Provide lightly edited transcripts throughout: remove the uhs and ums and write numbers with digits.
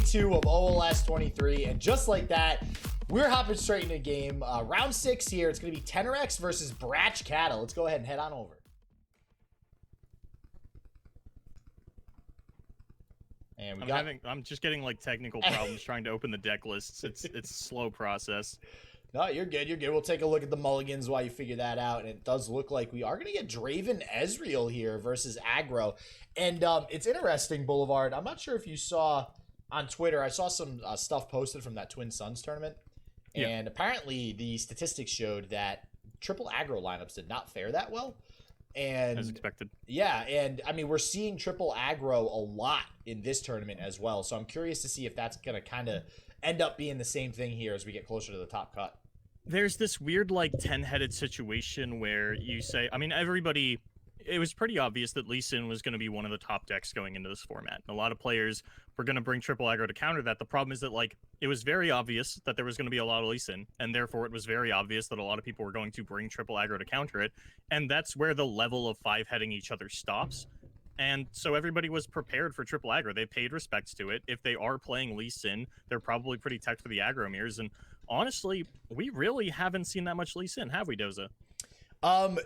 2 of OLS 23, and just like that, we're hopping straight into a game. Round 6 here. It's going to be Teneryx versus Bratchedkata. Let's go ahead and head on over. And I'm just getting like technical problems trying to open the deck lists. It's a slow process. No, you're good. You're good. We'll take a look at the mulligans while you figure that out. And it does look like we are going to get Draven Ezreal here versus Aggro. And it's interesting, Boulevard. I'm not sure if you saw on Twitter. I saw some stuff posted from that Twin Suns tournament. Yeah. And apparently the statistics showed that triple aggro lineups did not fare that well. And as expected. Yeah, and I mean, we're seeing triple aggro a lot in this tournament as well. So I'm curious to see if that's going to kind of end up being the same thing here as we get closer to the top cut. There's this weird, like, 10-headed situation where you say, I mean, everybody, it was pretty obvious that Lee Sin was going to be one of the top decks going into this format. And a lot of players were going to bring triple aggro to counter that. The problem is that, like, it was very obvious that there was going to be a lot of Lee Sin, and therefore it was very obvious that a lot of people were going to bring triple aggro to counter it. And that's where the level of 5-heading each other stops. And so everybody was prepared for triple aggro. They paid respects to it. If they are playing Lee Sin, they're probably pretty teched for the aggro mirrors. And honestly, we really haven't seen that much Lee Sin, have we, Doza?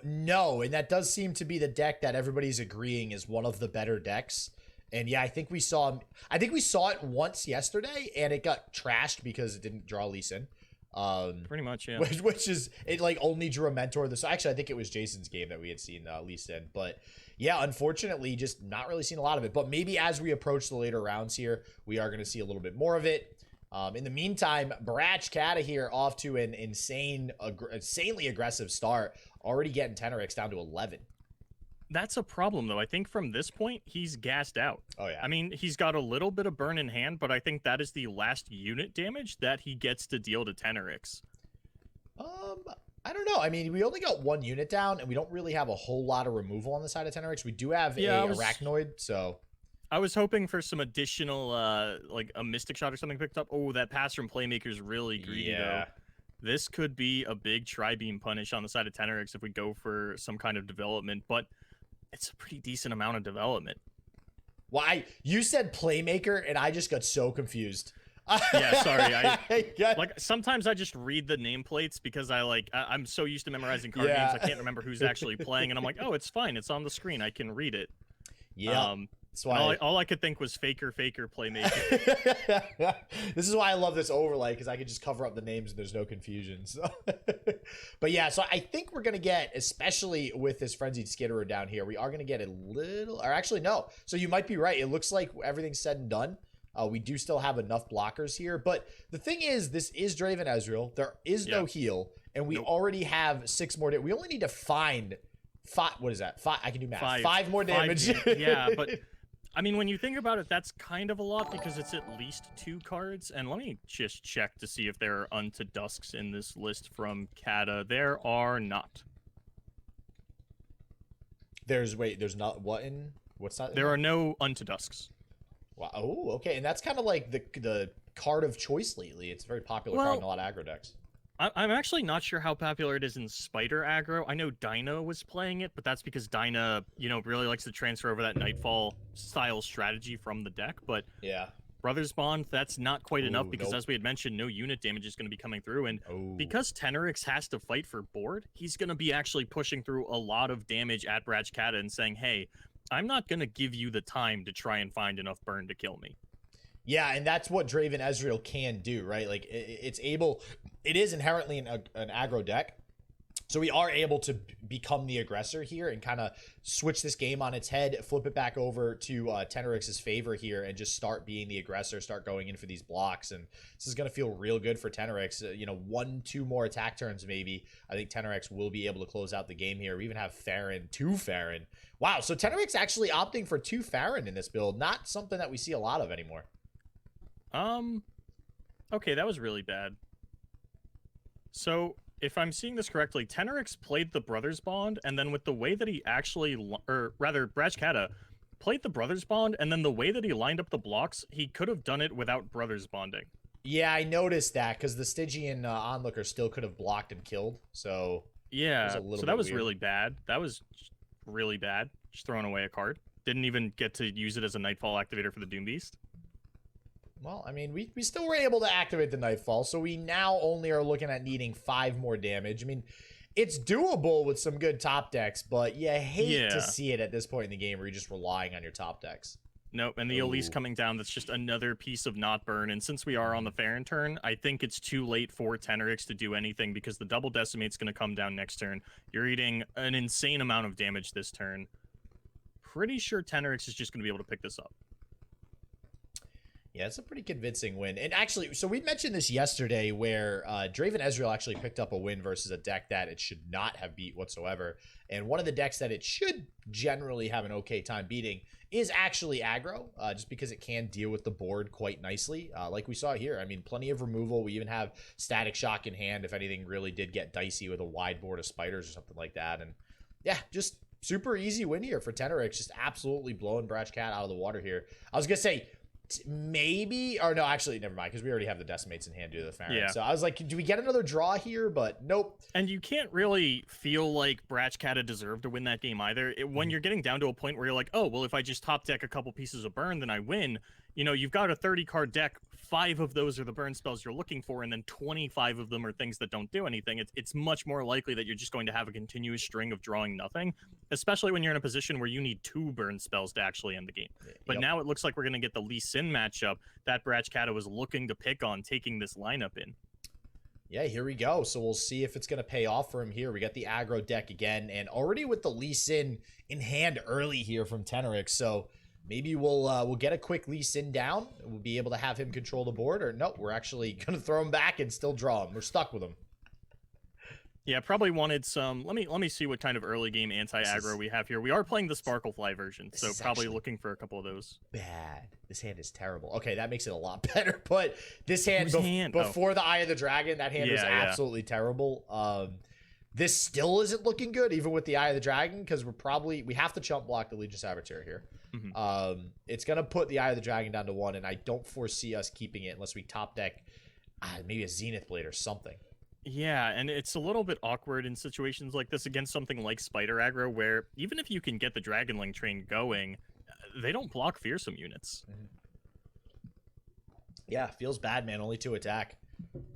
No, and that does seem to be the deck that everybody's agreeing is one of the better decks. And yeah, I think we saw it once yesterday, and it got trashed because it didn't draw Lee Sin. Pretty much, yeah. Which is, it like only drew a mentor. This actually, I think it was Jason's game that we had seen Lee Sin, but yeah, unfortunately, just not really seen a lot of it. But maybe as we approach the later rounds here, we are going to see a little bit more of it. In the meantime, Bratchedkata here off to an insanely aggressive start, already getting Teneryx down to 11. That's a problem, though. I think from this point, he's gassed out. Oh, yeah. I mean, he's got a little bit of burn in hand, but I think that is the last unit damage that he gets to deal to Teneryx. I don't know. I mean, we only got one unit down, and we don't really have a whole lot of removal on the side of Teneryx. We do have Arachnoid, so... I was hoping for some additional, like a Mystic Shot or something picked up. Oh, that pass from Playmaker's really greedy, though. This could be a big Tri-Beam punish on the side of Teneryx if we go for some kind of development, but it's a pretty decent amount of development. Why? You said Playmaker, and I just got so confused. Yeah, sorry. Like, sometimes I just read the nameplates because I'm so used to memorizing card names, I can't remember who's actually playing, and I'm like, oh, it's fine. It's on the screen. I can read it. Yeah. That's why all I could think was faker, Playmaker. This is why I love this overlay, because I can just cover up the names and there's no confusion. So. But yeah, so I think we're going to get, especially with this Frenzied Skitterer down here, we are going to get a little, or actually no. So you might be right. It looks like everything's said and done. We do still have enough blockers here. But the thing is, this is Draven Ezreal. There is no heal. And we already have 6 more. We only need to find 5. What is that? 5. I can do math. 5 more damage. Yeah, but... I mean, when you think about it, that's kind of a lot because it's at least 2 cards. And let me just check to see if there are Unto Dusks in this list from Kata. There are not. There's not what in? What's that? There are no Unto Dusks. Wow. Oh, okay. And that's kind of like the card of choice lately. It's a very popular card in a lot of aggro decks. I'm actually not sure how popular it is in Spider aggro. I know Dyna was playing it, but that's because Dyna, really likes to transfer over that Nightfall style strategy from the deck. But yeah, Brothers Bond, that's not quite enough because as we had mentioned, no unit damage is going to be coming through. And because Teneryx has to fight for board, he's going to be actually pushing through a lot of damage at Bratchedkata and saying, hey, I'm not going to give you the time to try and find enough burn to kill me. Yeah, and that's what Draven Ezreal can do, right? Like, it is inherently an aggro deck, so we are able to become the aggressor here and kind of switch this game on its head, flip it back over to Teneryx's favor here, and just start being the aggressor, start going in for these blocks, and this is going to feel real good for Teneryx. 1-2 more attack turns maybe. I think Teneryx will be able to close out the game here. We even have 2 Farron. Wow, so Teneryx actually opting for 2 Farron in this build, not something that we see a lot of anymore. Okay, that was really bad. So, if I'm seeing this correctly, Teneryx played the Brothers Bond, and then with the way that he actually, or rather, Bratchedkata played the Brothers Bond, and then the way that he lined up the blocks, he could have done it without Brothers Bonding. Yeah, I noticed that, because the Stygian Onlooker still could have blocked and killed, so... Yeah, so that was really bad. That was really bad. Just throwing away a card. Didn't even get to use it as a Nightfall activator for the Doom Beast. Well, I mean, we still were able to activate the Nightfall, so we now only are looking at needing 5 more damage. I mean, it's doable with some good top decks, but you hate to see it at this point in the game where you're just relying on your top decks. Nope, and the Elise coming down, that's just another piece of not burn. And since we are on the Farron turn, I think it's too late for Teneryx to do anything because the double decimate's going to come down next turn. You're eating an insane amount of damage this turn. Pretty sure Teneryx is just going to be able to pick this up. Yeah, it's a pretty convincing win. And actually, so we mentioned this yesterday where Draven Ezreal actually picked up a win versus a deck that it should not have beat whatsoever. And one of the decks that it should generally have an okay time beating is actually aggro, just because it can deal with the board quite nicely. Like we saw here, I mean, plenty of removal. We even have Static Shock in hand if anything really did get dicey with a wide board of spiders or something like that. And yeah, just super easy win here for Teneryx, just absolutely blowing Bratchedkata out of the water here. I was going to say, maybe, or no, actually, never mind, because we already have the decimates in hand due to the Farron. Yeah. So I was like, do we get another draw here? But nope. And you can't really feel like Bratchedkata deserved to win that game either. When you're getting down to a point where you're like, oh, well, if I just top deck a couple pieces of burn, then I win. You know, you've got a 30-card deck. 5 of those are the burn spells you're looking for, and then 25 of them are things that don't do anything. It's much more likely that you're just going to have a continuous string of drawing nothing, especially when you're in a position where you need 2 burn spells to actually end the game. But now it looks like we're going to get the Lee Sin matchup that Bratchedkata was looking to pick on, taking this lineup in. Yeah, here we go. So we'll see if it's going to pay off for him here. We got the aggro deck again, and already with the Lee Sin in hand early here from Teneryx. So maybe we'll get a quick Lee Sin down. We'll be able to have him control the board, or no, we're actually going to throw him back and still draw him. We're stuck with him. Yeah, probably wanted some. Let me see what kind of early game anti-aggro we have here. We are playing the Sparklefly version, so probably looking for a couple of those. Bad. This hand is terrible. Okay, that makes it a lot better, but this hand, before the Eye of the Dragon, that hand was absolutely terrible. This still isn't looking good, even with the Eye of the Dragon, because we have to chump block the Legion Saboteur here. It's going to put the Eye of the Dragon down to 1, and I don't foresee us keeping it unless we top deck maybe a Zenith Blade or something. Yeah, and it's a little bit awkward in situations like this against something like Spider Aggro, where even if you can get the Dragonling train going, they don't block fearsome units. Yeah, feels bad, man. Only 2 attack.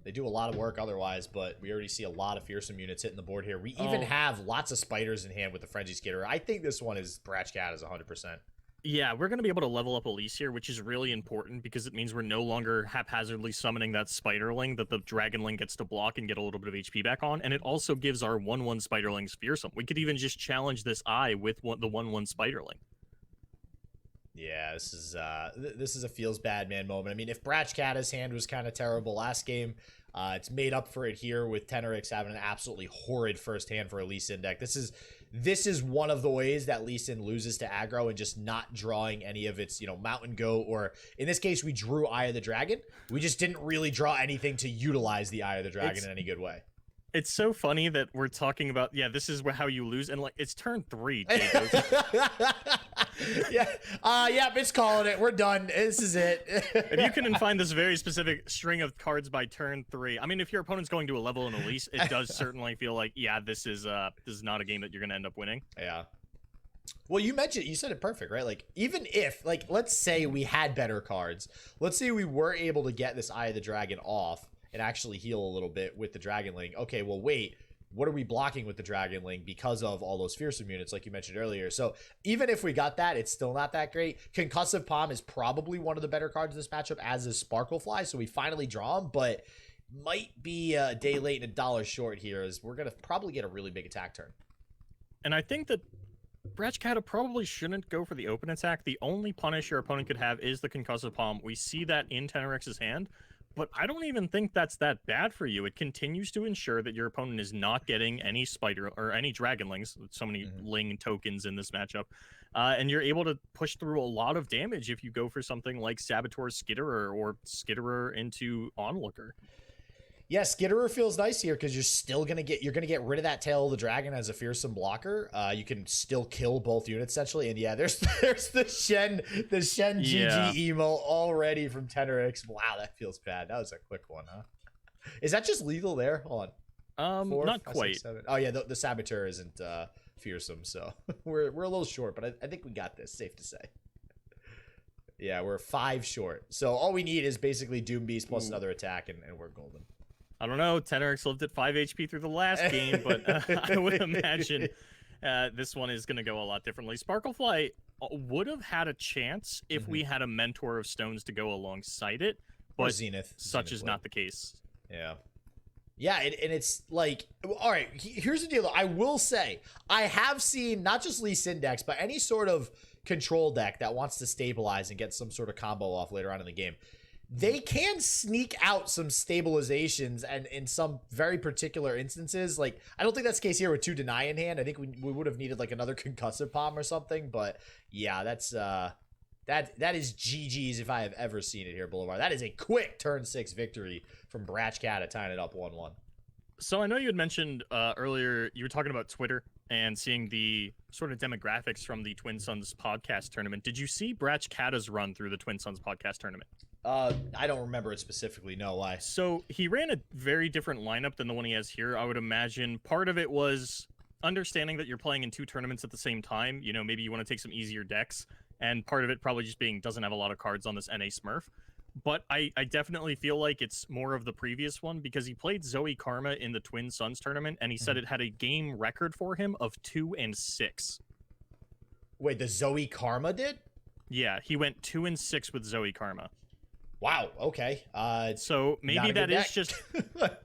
They do a lot of work otherwise, but we already see a lot of fearsome units hitting the board here. We even have lots of spiders in hand with the Frenzy Skitterer. I think this one is Bratchedkata's 100%. Yeah, we're going to be able to level up Elise here, which is really important because it means we're no longer haphazardly summoning that Spiderling that the Dragonling gets to block and get a little bit of HP back on, and it also gives our 1/1 Spiderlings fearsome. We could even just challenge this Eye with the 1/1 Spiderling. Yeah, this is a feels bad man moment. I mean, if Bratchedkata's hand was kind of terrible last game, it's made up for it here with Teneryx having an absolutely horrid first hand for a Lee Sin deck. This is one of the ways that Lee Sin loses to aggro and just not drawing any of its, Mountain Goat, or in this case, we drew Eye of the Dragon. We just didn't really draw anything to utilize the Eye of the Dragon in any good way. It's so funny that we're talking about, this is how you lose, and like, it's turn 3, JDoza. It's calling it. We're done. This is it. If you can find this very specific string of cards by turn 3, I mean, if your opponent's going to a level in Elise, it does certainly feel like, this is not a game that you're going to end up winning. Yeah. Well, you said it perfect, right? Like, even if, let's say we had better cards. Let's say we were able to get this Eye of the Dragon off and actually heal a little bit with the Dragonling. Okay, well, wait. What are we blocking with the Dragonling because of all those fearsome units like you mentioned earlier? So even if we got that, it's still not that great. Concussive Palm is probably one of the better cards in this matchup, as is Sparklefly, so we finally draw him, but might be a day late and a dollar short here, as we're going to probably get a really big attack turn. And I think that Bratchedkata probably shouldn't go for the open attack. The only punish your opponent could have is the Concussive Palm. We see that in Teneryx's hand, but I don't even think that's that bad for you. It continues to ensure that your opponent is not getting any spider or any Dragonlings, so many Ling tokens in this matchup, and you're able to push through a lot of damage if you go for something like Saboteur Skitterer or Skitterer into Onlooker. Yeah, Skitterer feels nice here because you're going to get rid of that Tail of the Dragon as a fearsome blocker. You can still kill both units essentially, and there's the Shen GG emo already from Teneryx. Wow, that feels bad. That was a quick one, huh? Is that just lethal there? Hold on. 4, not 5, quite. 6, 7. Oh yeah, the Saboteur isn't fearsome, so we're a little short, but I think we got this. Safe to say. Yeah, we're 5 short. So all we need is basically Doom Beast plus another attack, and we're golden. I don't know. Teneryx lived at 5 HP through the last game, but I would imagine this one is going to go a lot differently. Sparklefly would have had a chance if we had a Mentor of Stones to go alongside it, but such is not the case. Yeah. Yeah, and it's like, all right, here's the deal. I will say, I have seen not just Lee Sin decks, but any sort of control deck that wants to stabilize and get some sort of combo off later on in the game. They can sneak out some stabilizations, and in some very particular instances, like, I don't think that's the case here with 2 Deny in hand. I think we would have needed, like, another Concussive Palm or something, but yeah, that's, that is GG's if I have ever seen it here, Boulevard. That is a quick turn 6 victory from Bratchedkata, tying it up 1-1. So I know you had mentioned earlier, you were talking about Twitter and seeing the sort of demographics from the Twin Suns podcast tournament. Did you see Bratchedkata's run through the Twin Suns podcast tournament? I don't remember it specifically. No, why? So he ran a very different lineup than the one he has here. I would imagine part of it was understanding that you're playing in 2 tournaments at the same time. You know, maybe you want to take some easier decks. And part of it probably just being doesn't have a lot of cards on this NA Smurf. But I definitely feel like it's more of the previous one because he played Zoe Karma in the Twin Suns tournament, and he said it had a game record for him of 2-6. Wait, the Zoe Karma did? Yeah, he went 2-6 with Zoe Karma. Wow, okay. So maybe that is just...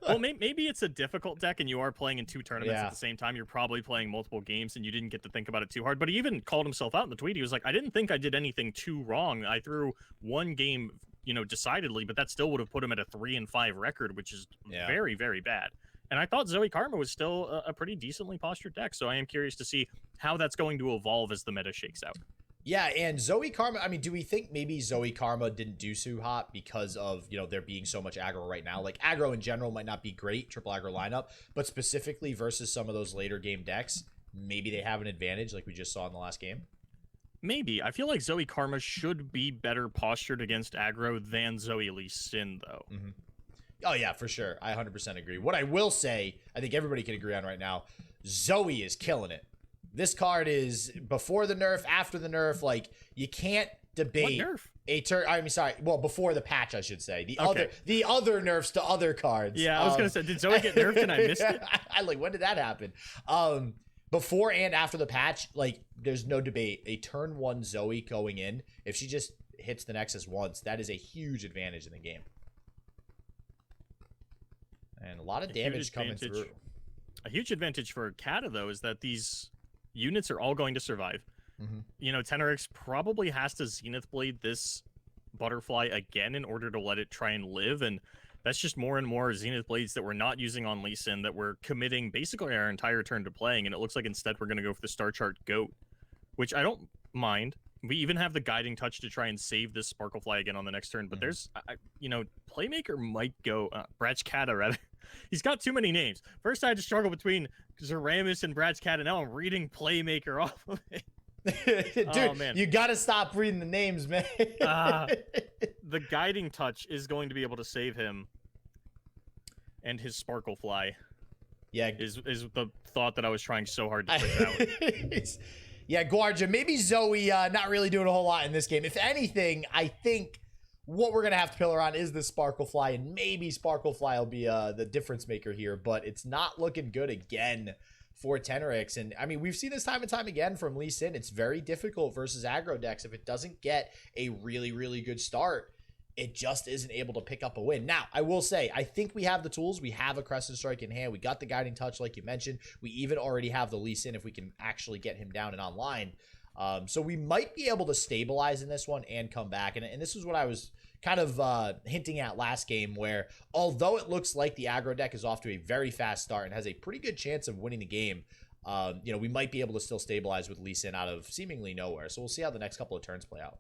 well, maybe it's a difficult deck and you are playing in 2 tournaments at the same time. You're probably playing multiple games and you didn't get to think about it too hard. But he even called himself out in the tweet. He was like, I didn't think I did anything too wrong. I threw 1 game, you know, decidedly, but that still would have put him at a 3-5 record, which is very, very bad. And I thought Zoe Karma was still a pretty decently postured deck. So I am curious to see how that's going to evolve as the meta shakes out. Yeah, and Zoe Karma, I mean, do we think maybe Zoe Karma didn't do so hot because of, you know, there being so much aggro right now? Like, aggro in general might not be great, triple aggro lineup, but specifically versus some of those later game decks, maybe they have an advantage like we just saw in the last game? Maybe. I feel like Zoe Karma should be better postured against aggro than Zoe Lee Sin, though. Oh, yeah, for sure. I 100% agree. What I will say, I think everybody can agree on right now, Zoe is killing it. This card is before the nerf, after the nerf. Like, you can't debate a turn. I mean, sorry. Well, before the patch, I should say. The other nerfs to other cards. Yeah, I was gonna say, did Zoe get nerfed and I missed it? I like, when did that happen? Before and after the patch, like, there's no debate. A turn 1 Zoe going in, if she just hits the Nexus once, that is a huge advantage in the game. And a lot of damage coming through. A huge advantage for Kata, though, is that these units are all going to survive. You know, Teneryx probably has to Zenith Blade this Butterfly again in order to let it try and live, and that's just more and more Zenith Blades that we're not using on Lee Sin that we're committing basically our entire turn to playing, and it looks like instead we're going to go for the Star Chart Goat, which I don't mind. We even have the Guiding Touch to try and save this Sparklefly again on the next turn, but there's, you know, Playmaker might go, Bratchedkata, rather. He's got too many names. First, I had to struggle between Zeramis and Bratchedkata. Now I'm reading Playmaker off of it. Dude, oh, man. You got to stop reading the names, man. The Guiding Touch is going to be able to save him and his Sparklefly. Yeah. Is the thought that I was trying so hard to push out. Yeah, Guardia, maybe Zoe not really doing a whole lot in this game. If anything, I think what we're going to have to pillar on is the Sparklefly, and maybe Sparklefly will be the difference maker here, but it's not looking good again for Teneryx. And, I mean, we've seen this time and time again from Lee Sin. It's very difficult versus aggro decks. If it doesn't get a really, really good start, it just isn't able to pick up a win. Now, I will say, I think we have the tools. We have a Crescent Strike in hand. We got the Guiding Touch, like you mentioned. We even already have the Lee Sin if we can actually get him down and online. So we might be able to stabilize in this one and come back. And this is what I was kind of hinting at last game, where although it looks like the aggro deck is off to a very fast start and has a pretty good chance of winning the game, you know, we might be able to still stabilize with Lee Sin out of seemingly nowhere. So we'll see how the next couple of turns play out.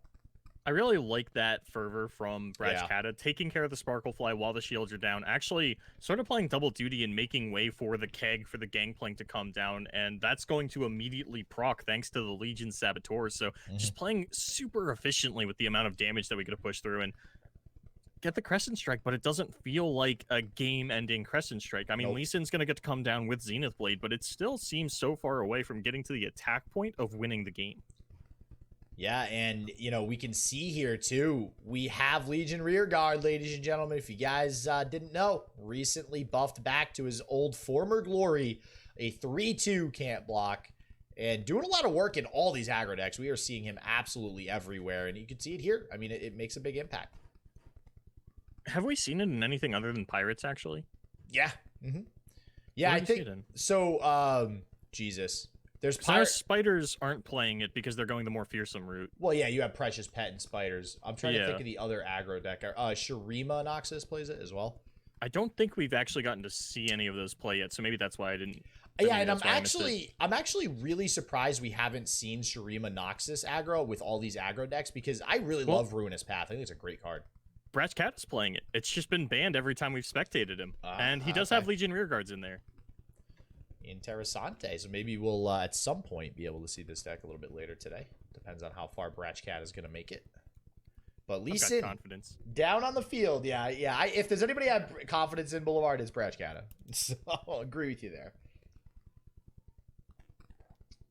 I really like that fervor from Bratchedkata, taking care of the Sparklefly while the shields are down, actually sort of playing double duty and making way for the keg for the Gangplank to come down, and that's going to immediately proc thanks to the Legion Saboteurs. So just playing super efficiently with the amount of damage that we could have pushed through and get the Crescent Strike, but it doesn't feel like a game-ending Crescent Strike. I mean, Lee Sin's going to get to come down with Zenith Blade, but it still seems so far away from getting to the attack point of winning the game. Yeah, and, you know, we can see here, too, we have Legion Rearguard, ladies and gentlemen. If you guys didn't know, recently buffed back to his old former glory, a 3-2 can't block, and doing a lot of work in all these aggro decks. We are seeing him absolutely everywhere, and you can see it here. I mean, it makes a big impact. Have we seen it in anything other than Pirates, actually? Yeah. Yeah, I think so. Jesus. There's spiders aren't playing it because they're going the more fearsome route. Well, yeah, you have Precious Pet and spiders. I'm trying to think of the other aggro deck. Shurima Noxus plays it as well. I don't think we've actually gotten to see any of those play yet, so maybe that's why I didn't. And I'm actually really surprised we haven't seen Shurima Noxus aggro with all these aggro decks, because I really love Ruinous Path. I think it's a great card. Bratchedkata's playing it. It's just been banned every time we've spectated him, and he does have Legion Rearguards in there. Interessante. So maybe we'll at some point be able to see this deck a little bit later today. Depends on how far Bratchedkata is going to make it. But Lee Sin, confidence down on the field. Yeah. If there's anybody I have confidence in Boulevard, it's Bratchedkata. So I'll agree with you there.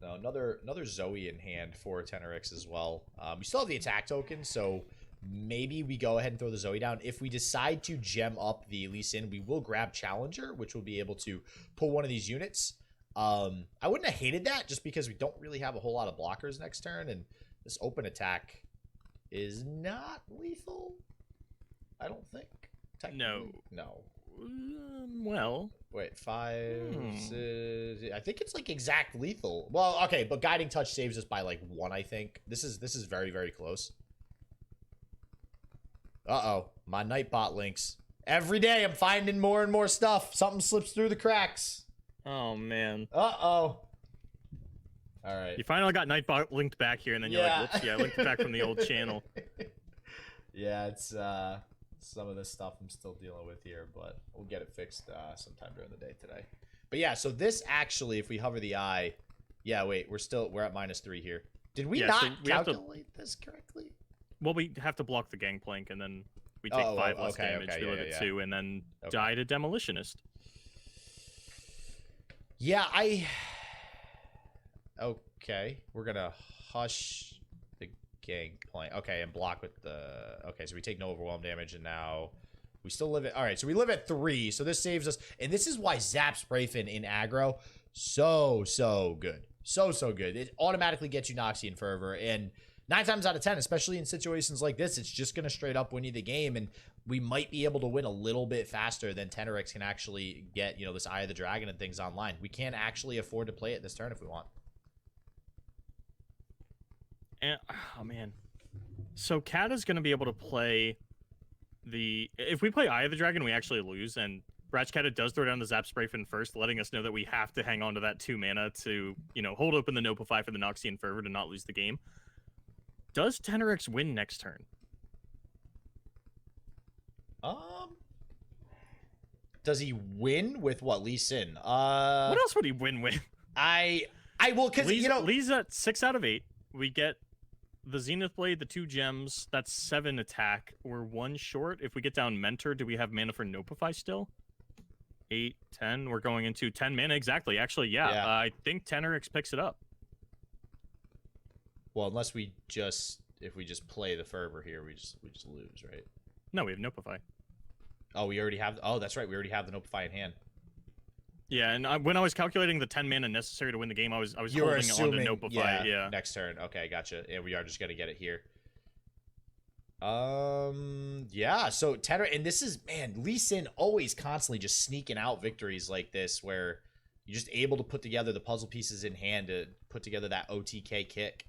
Now, another Zoe in hand for Teneryx as well. We still have the attack token, so maybe we go ahead and throw the Zoe down. If we decide to gem up the Lee Sin, we will grab Challenger, which will be able to pull one of these units. I wouldn't have hated that, just because we don't really have a whole lot of blockers next turn, and this open attack is not lethal, I don't think. No. Well, wait, 5 I think it's like exact lethal. Well, okay, but Guiding Touch saves us by like 1, I think. This is very, very close. My Nightbot links. Every day I'm finding more and more stuff. Something slips through the cracks. Oh, man. All right. You finally got Nightbot linked back here, and then you're like, whoops, yeah, I linked it back from the old channel. Yeah, it's some of this stuff I'm still dealing with here, but we'll get it fixed sometime during the day today. But yeah, so this actually, if we hover the eye, yeah, wait, we're at -3 here. Did we not calculate this correctly? Well, we have to block the Gangplank, and then we take 5 less damage. We live at 2, and then die to Demolitionist. Yeah, okay, we're gonna hush the Gangplank. Okay, and block with the... Okay, so we take no overwhelm damage, and now we still live at... All right, so we live at 3, so this saves us. And this is why Zap Sprayfin in aggro, so good. So good. It automatically gets you Noxian Fervor, and 9 times out of 10, especially in situations like this, it's just going to straight up win you the game, and we might be able to win a little bit faster than Teneryx can actually get, you know, this Eye of the Dragon and things online. We can't actually afford to play it this turn if we want. And, oh, man. So Kata's going to be able to play the... If we play Eye of the Dragon, we actually lose, and Bratchedkata does throw down the Zap Sprayfin first, letting us know that we have to hang on to that 2 mana to, you know, hold open the Nopify for the Noxian Fervor to not lose the game. Does Teneryx win next turn? Does he win with what? Lee Sin? What else would he win with? I will, because, you know... Lee's at 6 out of 8. We get the Zenith Blade, the 2 gems. That's 7 attack. We're 1 short. If we get down Mentor, do we have mana for Nopify still? 8, 10. We're going into 10 mana. Exactly. Actually, yeah. I think Teneryx picks it up. Well, unless we just... If we just play the Fervor here, we just lose, right? No, we have Nopify. Oh, we already have... Oh, that's right. We already have the Nopify in hand. Yeah, and when I was calculating the 10 mana necessary to win the game, I was holding it on to Nopify. Yeah, next turn. Okay, gotcha. And we are just going to get it here. Yeah, so Teneryx... And this is... Man, Lee Sin always constantly just sneaking out victories like this, where you're just able to put together the puzzle pieces in hand to put together that OTK kick.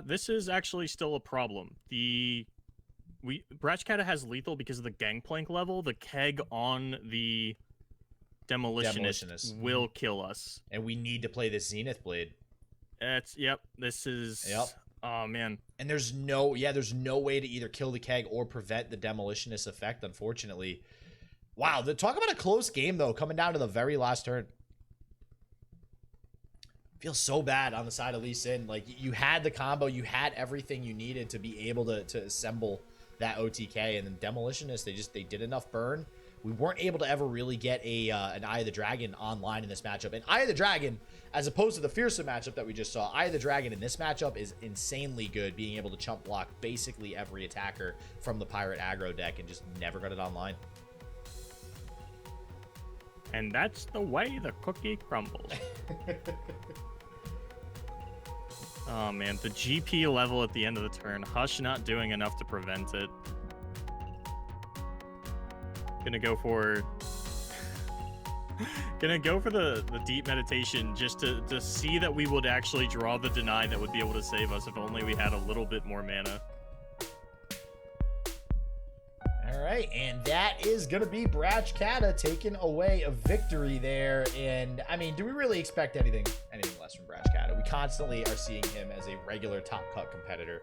This is actually still a problem. Bratchedkata has lethal because of the Gangplank level. The keg on the Demolitionist will kill us. And we need to play this Zenith Blade. This is... Oh, man. And there's no way to either kill the keg or prevent the Demolitionist effect, unfortunately. Wow, talk about a close game, though, coming down to the very last turn. Feels so bad on the side of Lee Sin. Like, you had the combo, you had everything you needed to be able to assemble that OTK, and then Demolitionist, they did enough burn we weren't able to ever really get an Eye of the Dragon online in this matchup. And Eye of the Dragon, as opposed to the Fearsome matchup that we just saw, Eye of the Dragon in this matchup is insanely good, being able to chump block basically every attacker from the Pirate aggro deck and just never got it online. And that's the way the cookie crumbles. Oh man, the GP level at the end of the turn. Hush not doing enough to prevent it. Gonna go for the deep meditation just to see that we would actually draw the deny that would be able to save us if only we had a little bit more mana. All right, and that is going to be Bratchedkata taking away a victory there. And, I mean, do we really expect anything less from Bratchedkata? We constantly are seeing him as a regular top cut competitor.